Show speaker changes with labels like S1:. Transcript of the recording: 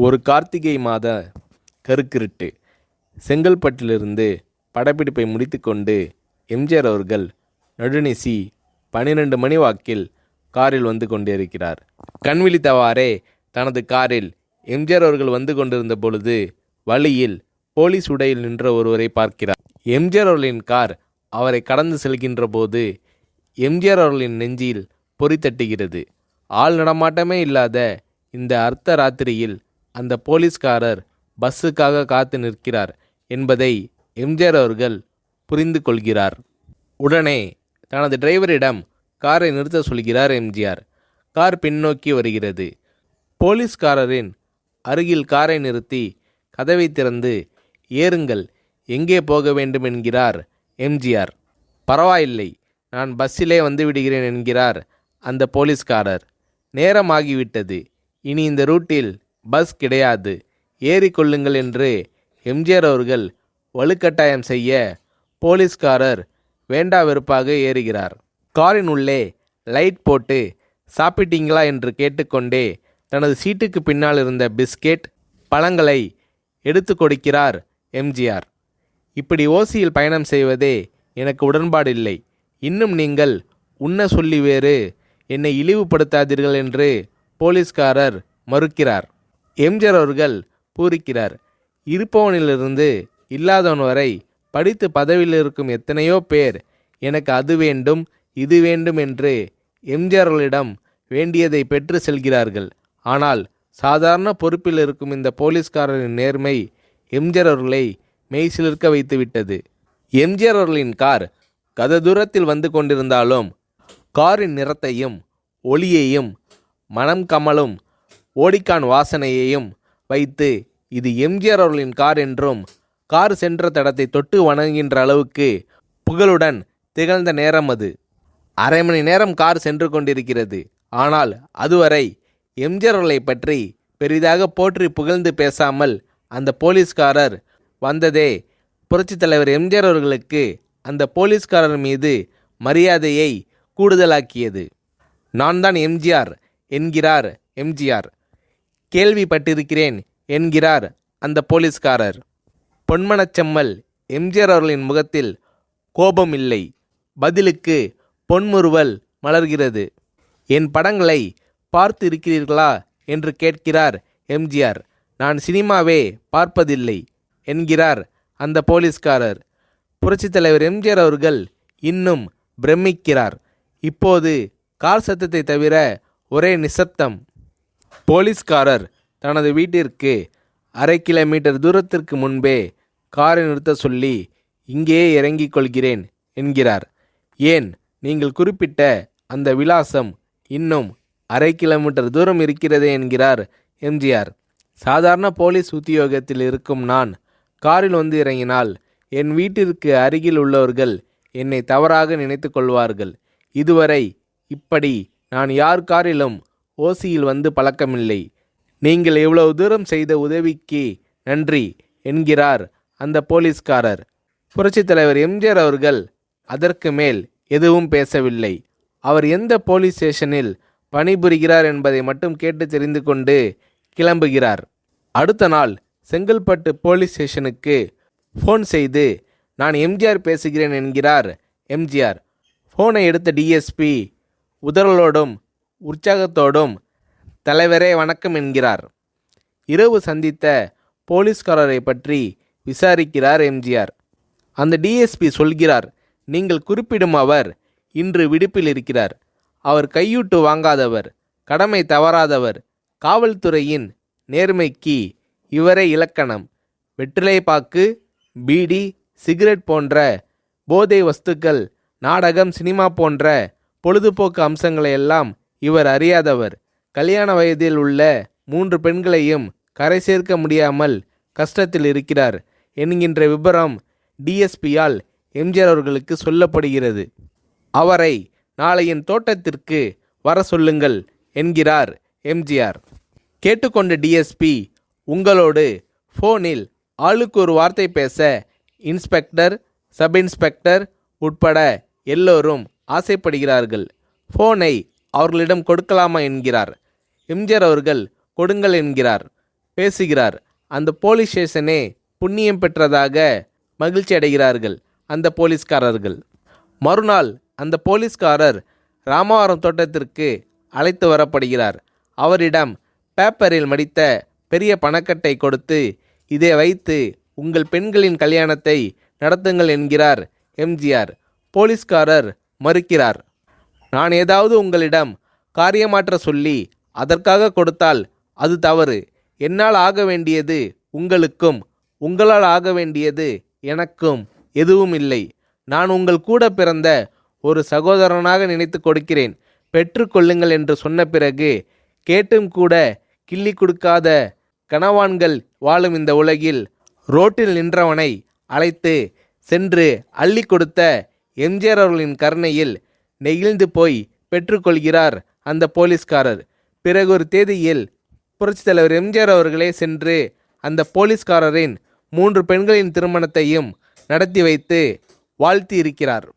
S1: ஒரு கார்த்திகை மாத கருக்கிருட்டு. செங்கல்பட்டிலிருந்து படப்பிடிப்பை முடித்துக்கொண்டு எம்ஜிஆர் அவர்கள் நடுநிசி 12 மணி வாக்கில் காரில் வந்து கொண்டிருக்கிறார். கண் விழித்தவாறே தனது காரில் எம்ஜிஆர் அவர்கள் வந்து கொண்டிருந்த பொழுது வழியில் போலீஸ் உடையில் நின்ற ஒருவரை பார்க்கிறார். எம்ஜிஆர் அவர்களின் கார் அவரை கடந்து செல்கின்ற போது எம்ஜிஆர் அவர்களின் நெஞ்சில் பொறி தட்டுகிறது. ஆள் நடமாட்டமே இல்லாத இந்த அர்த்த ராத்திரியில் அந்த போலீஸ்காரர் பஸ்ஸுக்காக காத்து நிற்கிறார் என்பதை எம்ஜிஆர் அவர்கள் புரிந்து கொள்கிறார். உடனே தனது டிரைவரிடம் காரை நிறுத்த சொல்கிறார் எம்ஜிஆர். கார் பின்னோக்கி வருகிறது. போலீஸ்காரரின் அருகில் காரை நிறுத்தி கதவை திறந்து ஏறுங்கள், எங்கே போக வேண்டும் என்கிறார் எம்ஜிஆர். பரவாயில்லை, நான் பஸ்ஸிலே வந்து விடுகிறேன் என்கிறார் அந்த போலீஸ்காரர். நேரமாகிவிட்டது, இனி இந்த ரூட்டில் பஸ் கிடையாது, ஏறிக்கொள்ளுங்கள் என்று எம்ஜிஆர் அவர்கள் வலுக்கட்டாயம் செய்ய போலீஸ்காரர் வேண்டா வெறுப்பாக ஏறுகிறார். காரின் உள்ளே லைட் போட்டு சாப்பிட்டீங்களா என்று கேட்டுக்கொண்டே தனது சீட்டுக்கு பின்னால் இருந்த பிஸ்கெட் பழங்களை எடுத்து கொடுக்கிறார் எம்ஜிஆர். இப்படி ஓசியில் பயணம் செய்வதே எனக்கு உடன்பாடில்லை. இன்னும் நீங்கள் உண்ண சொல்லி வேறு என்னை இழிவுபடுத்தாதீர்கள் என்று போலீஸ்காரர் மறுக்கிறார். எம்ஜிஆர் அவர்கள் பூரிக்கிறார். இருப்பவனிலிருந்து இல்லாதவன் வரை படித்து பதவியில் இருக்கும் எத்தனையோ பேர் எனக்கு அது வேண்டும் இது வேண்டும் என்று எம்ஜிஆர் அவர்களிடம் வேண்டியதை பெற்று செல்கிறார்கள். ஆனால் சாதாரண பொறுப்பில் இருக்கும் இந்த போலீஸ்காரரின் நேர்மை எம்ஜிஆர் அவர்களை மெய்சிலிர்க்க வைத்துவிட்டது. எம்ஜிஆர் அவர்களின் கார் கத தூரத்தில் வந்து கொண்டிருந்தாலும் காரின் நிறத்தையும் ஒளியையும் மனம் கமலும் ஓடிக்கான் வாசனையையும் வைத்து இது எம்ஜிஆர் அவர்களின் கார் என்றும் கார் சென்ற தடத்தை தொட்டு வணங்குகின்ற அளவுக்கு புகழுடன் திகழ்ந்த நேரம் அது. அரை மணி நேரம் கார் சென்று கொண்டிருக்கிறது. ஆனால் அதுவரை எம்ஜிஆர் அவர்களை பற்றி பெரிதாக போற்றி புகழ்ந்து பேசாமல் அந்த போலீஸ்காரர் வந்ததே புரட்சித் தலைவர் எம்ஜிஆர் அவர்களுக்கு அந்த போலீஸ்காரர் மீது மரியாதையை கூடுதலாக்கியது. நான் தான் எம்ஜிஆர் என்கிறார் எம்ஜிஆர். கேள்விப்பட்டிருக்கிறேன் என்கிறார் அந்த போலீஸ்காரர். பொன்மனச்செம்மல் எம்ஜிஆர் அவர்களின் முகத்தில் கோபம் இல்லை, பதிலுக்கு பொன்முறுவல் மலர்கிறது. என் படங்களை பார்த்து இருக்கிறீர்களா என்று கேட்கிறார் எம்ஜிஆர். நான் சினிமாவே பார்ப்பதில்லை என்கிறார் அந்த போலீஸ்காரர். புரட்சித் தலைவர் எம்ஜிஆர் அவர்கள் இன்னும் பிரமிக்கிறார். இப்போது கார் சத்தத்தை தவிர ஒரே நிசப்தம். போலீஸ்காரர் தனது வீட்டிற்கு 1/2 கிலோமீட்டர் தூரத்திற்கு முன்பே காரை நிறுத்த சொல்லி இங்கேயே இறங்கிக் கொள்கிறேன் என்கிறார். ஏன், நீங்கள் குறிப்பிட்ட அந்த விலாசம் இன்னும் 1/2 கிலோமீட்டர் தூரம் இருக்கிறதே என்கிறார் எம்ஜிஆர். சாதாரண போலீஸ் உத்தியோகத்தில் இருக்கும் நான் காரில் வந்து இறங்கினால் என் வீட்டிற்கு அருகில் உள்ளவர்கள் என்னை தவறாக நினைத்து கொள்வார்கள். இதுவரை இப்படி நான் யார் காரிலும் ஓசியில் வந்து பழக்கமில்லை. நீங்கள் இவ்வளவு தூரம் செய்த உதவிக்கு நன்றி என்கிறார் அந்த போலீஸ்காரர். புரட்சித் தலைவர் எம்ஜிஆர் அவர்கள் அதற்கு மேல் எதுவும் பேசவில்லை. அவர் எந்த போலீஸ் ஸ்டேஷனில் பணிபுரிகிறார் என்பதை மட்டும் கேட்டு தெரிந்து கொண்டு கிளம்புகிறார். அடுத்த நாள் செங்கல்பட்டு போலீஸ் ஸ்டேஷனுக்கு ஃபோன் செய்து நான் எம்ஜிஆர் பேசுகிறேன் என்கிறார் எம்ஜிஆர். ஃபோனை எடுத்த டிஎஸ்பி உதறலோடும் உற்சாகத்தோடும் தலைவரே வணக்கம் என்கிறார். இரவு சந்தித்த போலீஸ்காரரை பற்றி விசாரிக்கிறார் எம்ஜிஆர். அந்த டிஎஸ்பி சொல்கிறார், நீங்கள் குறிப்பிடும் அவர் இன்று விடுப்பில் இருக்கிறார். அவர் கையூட்டு வாங்காதவர், கடமை தவறாதவர், காவல்துறையின் நேர்மைக்கு இவரே இலக்கணம். வெற்றிலை பாக்கு, பீடி, சிகரெட் போன்ற போதை வஸ்துக்கள், நாடகம், சினிமா போன்ற பொழுதுபோக்கு அம்சங்களையெல்லாம் இவர் அறியாதவர். கல்யாண வயதில் உள்ள 3 பெண்களையும் கரை சேர்க்க முடியாமல் கஷ்டத்தில் இருக்கிறார் என்கின்ற விபரம் டிஎஸ்பியால் எம்ஜிஆர் அவர்களுக்கு சொல்லப்படுகிறது. அவரை நாளை என் தோட்டத்திற்கு வர சொல்லுங்கள் என்கிறார் எம்ஜிஆர். கேட்டுக்கொண்ட டிஎஸ்பி உங்களோடு ஃபோனில் ஆளுக்கு ஒரு வார்த்தை பேச இன்ஸ்பெக்டர், சப் இன்ஸ்பெக்டர் உட்பட எல்லோரும் ஆசைப்படுகிறார்கள். ஃபோனை அவர்களிடம் கொடுக்கலாமா என்கிறார். எம்ஜிஆர் அவர்கள் கொடுங்கள் என்கிறார். பேசுகிறார். அந்த போலீஸ் ஸ்டேஷனே புண்ணியம் பெற்றதாக மகிழ்ச்சி அடைகிறார்கள் அந்த போலீஸ்காரர்கள். மறுநாள் அந்த போலீஸ்காரர் ராமவரம் தோட்டத்திற்கு அழைத்து வரப்படுகிறார். அவரிடம் பேப்பரில் மடித்த பெரிய பணக்கட்டை கொடுத்து, இதை வைத்து உங்கள் பெண்களின் கல்யாணத்தை நடத்துங்கள் என்கிறார் எம்ஜிஆர். போலீஸ்காரர் மறுக்கிறார். நான் ஏதாவது உங்களிடம் காரியமாற்ற சொல்லி அதற்காக கொடுத்தால் அது தவறு. என்னால் ஆக வேண்டியது உங்களுக்கும், உங்களால் ஆக வேண்டியது எனக்கும் எதுவும் இல்லை. நான் உங்கள் கூட பிறந்த ஒரு சகோதரனாக நினைத்து கொடுக்கிறேன், பெற்றுக்கொள்ளுங்கள் என்று சொன்ன பிறகு கேட்டும் கூட கிள்ளி கொடுக்காத கனவான்கள் வாழும் இந்த உலகில் ரோட்டில் நின்றவனை அழைத்து சென்று அள்ளி கொடுத்த எம்ஜிஆர் அவர்களின் கருணையில் நெகிழ்ந்து போய் பெற்றுக்கொள்கிறார் அந்த போலீஸ்காரர். பிறகு ஒரு தேதியில் புரட்சித் தலைவர் எம்ஜிஆர் அவர்களே சென்று அந்த போலீஸ்காரரின் 3 பெண்களின் திருமணத்தையும் நடத்தி வைத்து வாழ்த்தி இருக்கிறார்.